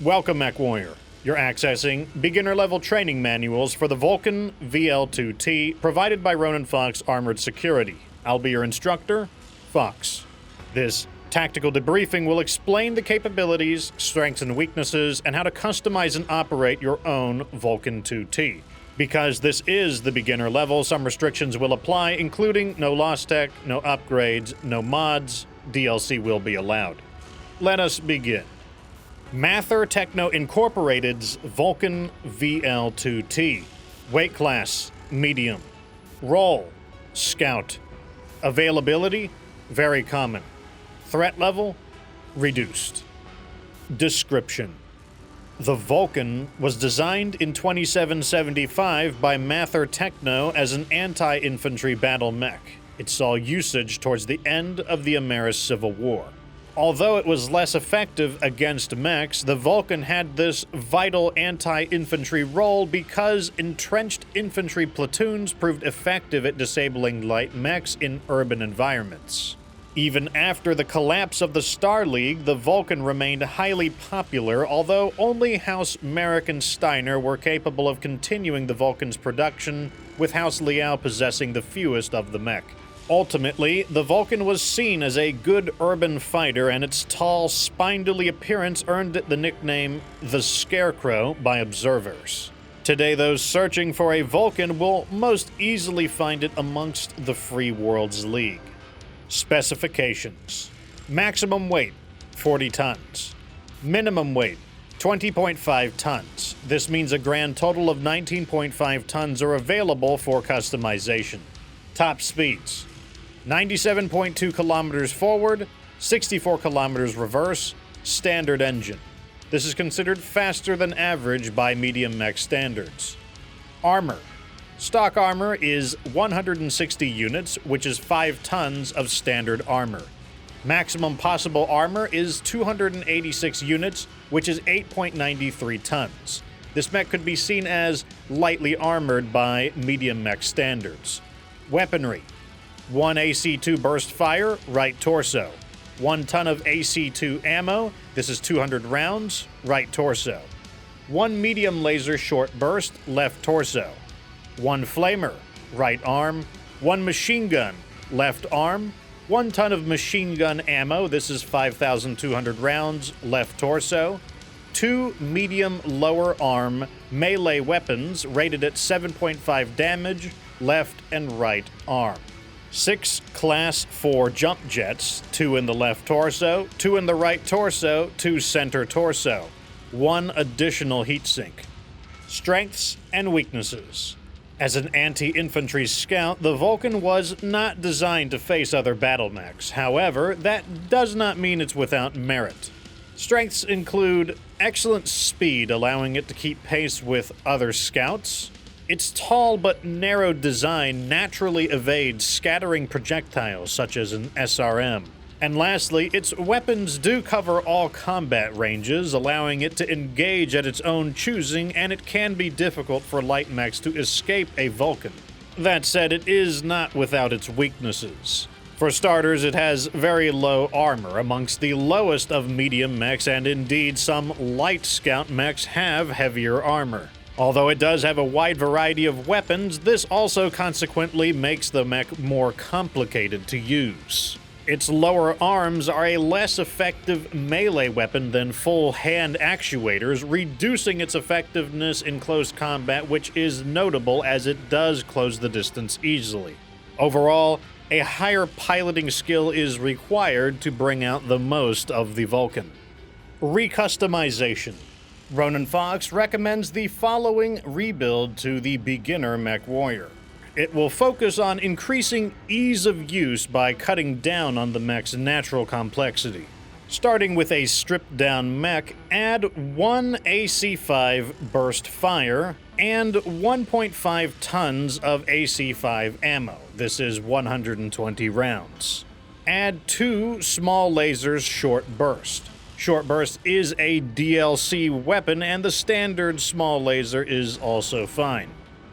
Welcome, MechWarrior. You're accessing beginner-level training manuals for the Vulcan VL-2T provided by Ronin Fox Armored Security. I'll be your instructor, Fox. This tactical debriefing will explain the capabilities, strengths and weaknesses, and how to customize and operate your own Vulcan 2T. Because this is the beginner level, some restrictions will apply, including no lost tech, no upgrades, no mods. DLC will be allowed. Let us begin. Mather Techno Incorporated's Vulcan VL-2T. Weight class, medium. Role, scout. Availability, very common. Threat level, reduced. Description. The Vulcan was designed in 2775 by Mather Techno as an anti-infantry battle mech. It saw usage towards the end of the Amaris Civil War. Although it was less effective against mechs, the Vulcan had this vital anti-infantry role because entrenched infantry platoons proved effective at disabling light mechs in urban environments. Even after the collapse of the Star League, the Vulcan remained highly popular, although only House Merrick and Steiner were capable of continuing the Vulcan's production, with House Liao possessing the fewest of the mech. Ultimately, the Vulcan was seen as a good urban fighter, and its tall, spindly appearance earned it the nickname the Scarecrow by observers. Today, those searching for a Vulcan will most easily find it amongst the Free Worlds League. Specifications: maximum weight, 40 tons. Minimum weight, 20.5 tons. This means a grand total of 19.5 tons are available for customization. Top speeds: 97.2 kilometers forward, 64 kilometers reverse, standard engine. This is considered faster than average by medium mech standards. Armor. Stock armor is 160 units, which is 5 tons of standard armor. Maximum possible armor is 286 units, which is 8.93 tons. This mech could be seen as lightly armored by medium mech standards. Weaponry: 1 AC2 burst fire, right torso. 1 ton of AC2 ammo, this is 200 rounds, right torso. 1 medium laser short burst, left torso. 1 flamer, right arm. 1 machine gun, left arm. 1 ton of machine gun ammo, this is 5,200 rounds, left torso. 2 medium lower arm melee weapons rated at 7.5 damage, left and right arm. 6 Class 4 jump jets, 2 in the left torso, 2 in the right torso, 2 center torso. 1 additional heatsink. Strengths and weaknesses. As an anti-infantry scout, the Vulcan was not designed to face other Battlemechs. However, that does not mean it's without merit. Strengths include excellent speed, allowing it to keep pace with other scouts. Its tall but narrow design naturally evades scattering projectiles such as an SRM. And lastly, its weapons do cover all combat ranges, allowing it to engage at its own choosing, and it can be difficult for light mechs to escape a Vulcan. That said, it is not without its weaknesses. For starters, it has very low armor, amongst the lowest of medium mechs, and indeed some light scout mechs have heavier armor. Although it does have a wide variety of weapons, this also consequently makes the mech more complicated to use. Its lower arms are a less effective melee weapon than full hand actuators, reducing its effectiveness in close combat, which is notable as it does close the distance easily. Overall, a higher piloting skill is required to bring out the most of the Vulcan. Recustomization. Ronin Fox recommends the following rebuild to the beginner MechWarrior. It will focus on increasing ease of use by cutting down on the mech's natural complexity. Starting with a stripped-down mech, add 1 AC5 burst fire and 1.5 tons of AC5 ammo. This is 120 rounds. Add 2 small lasers short burst. Short burst is a DLC weapon, and the standard small laser is also fine.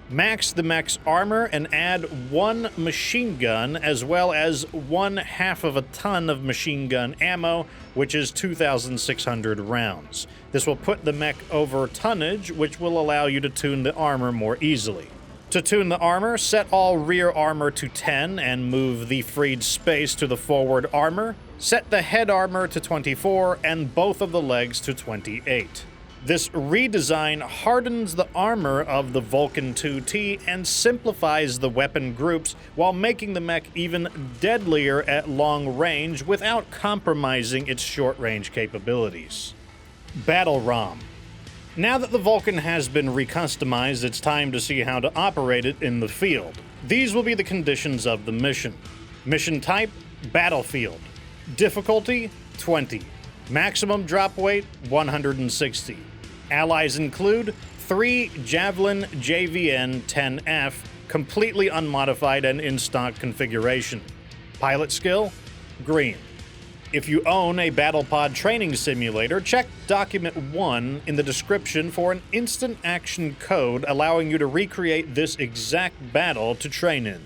Max the mech's armor and add 1 machine gun as well as 1/2 of a ton of machine gun ammo, which is 2,600 rounds. This will put the mech over tonnage, which will allow you to tune the armor more easily. To tune the armor, set all rear armor to 10 and move the freed space to the forward armor. Set the head armor to 24 and both of the legs to 28. This redesign hardens the armor of the Vulcan 2T and simplifies the weapon groups while making the mech even deadlier at long range without compromising its short-range capabilities. BattleRom. Now that the Vulcan has been recustomized, it's time to see how to operate it in the field. These will be the conditions of the mission. Mission type, battlefield. Difficulty, 20. Maximum drop weight, 160. Allies include 3 Javelin JVN 10F, completely unmodified and in stock configuration. Pilot skill, green. If you own a BattlePod training simulator, check Document 1 in the description for an instant action code allowing you to recreate this exact battle to train in.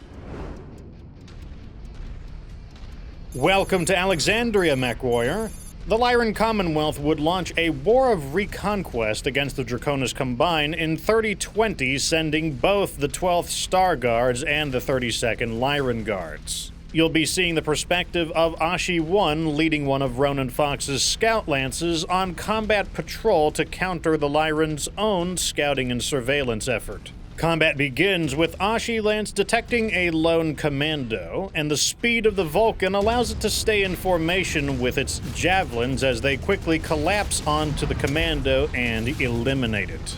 Welcome to Alexandria, MechWarrior. The Lyran Commonwealth would launch a war of reconquest against the Draconis Combine in 3020, sending both the 12th Star Guards and the 32nd Lyran Guards. You'll be seeing the perspective of Ashi 1 leading one of Ronin Fox's scout lances on combat patrol to counter the Lyran's own scouting and surveillance effort. Combat begins with Ashi Lance detecting a lone commando, and the speed of the Vulcan allows it to stay in formation with its javelins as they quickly collapse onto the commando and eliminate it.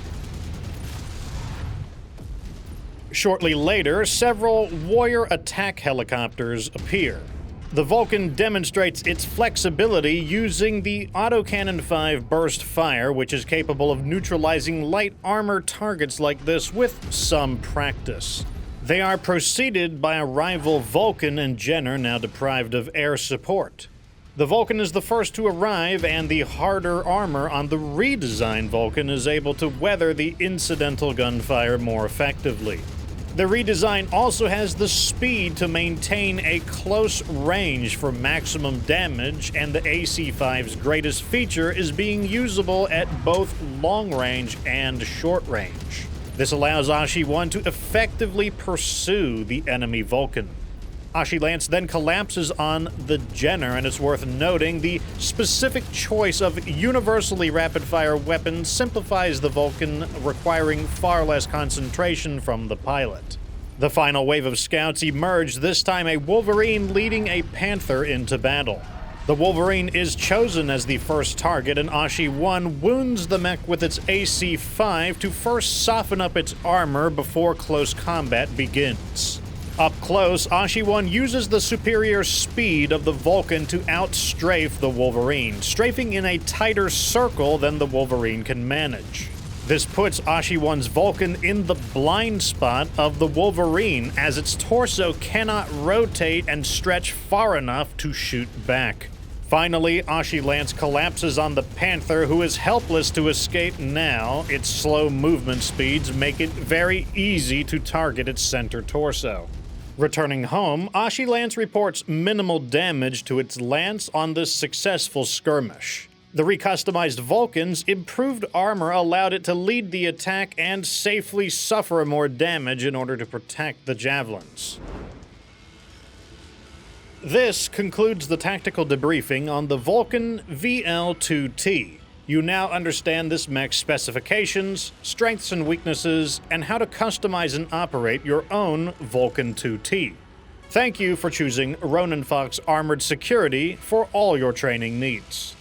Shortly later, several warrior attack helicopters appear. The Vulcan demonstrates its flexibility using the Autocannon 5 burst fire, which is capable of neutralizing light armor targets like this with some practice. They are preceded by a rival Vulcan and Jenner, now deprived of air support. The Vulcan is the first to arrive, and the harder armor on the redesigned Vulcan is able to weather the incidental gunfire more effectively. The redesign also has the speed to maintain a close range for maximum damage, and the AC-5's greatest feature is being usable at both long range and short range. This allows Ashi 1 to effectively pursue the enemy Vulcan. Ashi Lance then collapses on the Jenner, and it's worth noting the specific choice of universally rapid-fire weapons simplifies the Vulcan, requiring far less concentration from the pilot. The final wave of scouts emerged, this time a Wolverine leading a Panther into battle. The Wolverine is chosen as the first target, and Ashi 1 wounds the mech with its AC-5 to first soften up its armor before close combat begins. Up close, Ashi 1 uses the superior speed of the Vulcan to outstrafe the Wolverine, strafing in a tighter circle than the Wolverine can manage. This puts Ashi 1's Vulcan in the blind spot of the Wolverine, as its torso cannot rotate and stretch far enough to shoot back. Finally, Ashi Lance collapses on the Panther, who is helpless to escape now. Its slow movement speeds make it very easy to target its center torso. Returning home, Ashi Lance reports minimal damage to its lance on this successful skirmish. The recustomized Vulcan's improved armor allowed it to lead the attack and safely suffer more damage in order to protect the javelins. This concludes the tactical debriefing on the Vulcan VL-2T. You now understand this mech's specifications, strengths and weaknesses, and how to customize and operate your own Vulcan 2T. Thank you for choosing Ronin Fox Armored Security for all your training needs.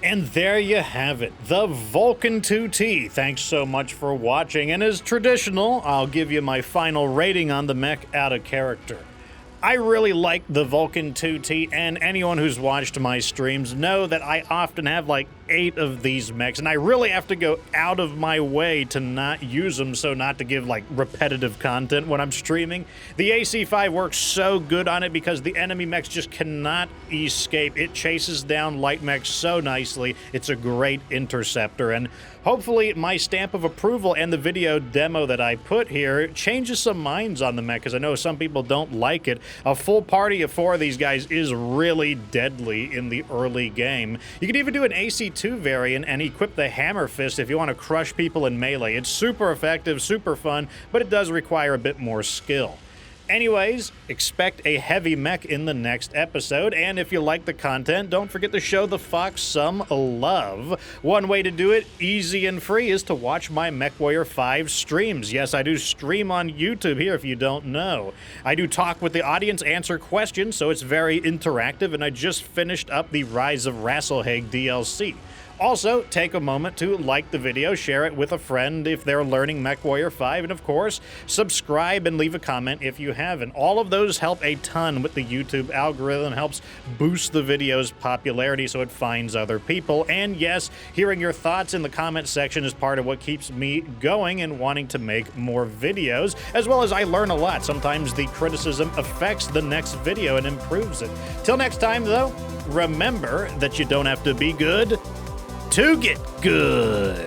And there you have it, the Vulcan 2T. Thanks so much for watching, and as traditional, I'll give you my final rating on the mech out of character. I really like the Vulcan 2T, and anyone who's watched my streams know that I often have like 8 of these mechs, and I really have to go out of my way to not use them, so not to give like repetitive content when I'm streaming. The AC-5 works so good on it because the enemy mechs just cannot escape. It chases down light mechs so nicely. It's a great interceptor, and hopefully my stamp of approval and the video demo that I put here changes some minds on the mech, because I know some people don't like it. A full party of 4 of these guys is really deadly in the early game. You can even do an AC-2 variant and equip the Hammer Fist if you want to crush people in melee. It's super effective, super fun, but it does require a bit more skill. Anyways, expect a heavy mech in the next episode, and if you like the content, don't forget to show the Fox some love. One way to do it, easy and free, is to watch my MechWarrior 5 streams. Yes, I do stream on YouTube here if you don't know. I do talk with the audience, answer questions, so it's very interactive, and I just finished up the Rise of Rasselhag DLC. Also, take a moment to like the video, share it with a friend if they're learning MechWarrior 5, and of course, subscribe and leave a comment if you haven't. All of those help a ton with the YouTube algorithm, helps boost the video's popularity so it finds other people. And yes, hearing your thoughts in the comment section is part of what keeps me going and wanting to make more videos, as well as I learn a lot. Sometimes the criticism affects the next video and improves it. Till next time, though, remember that you don't have to be good to get good.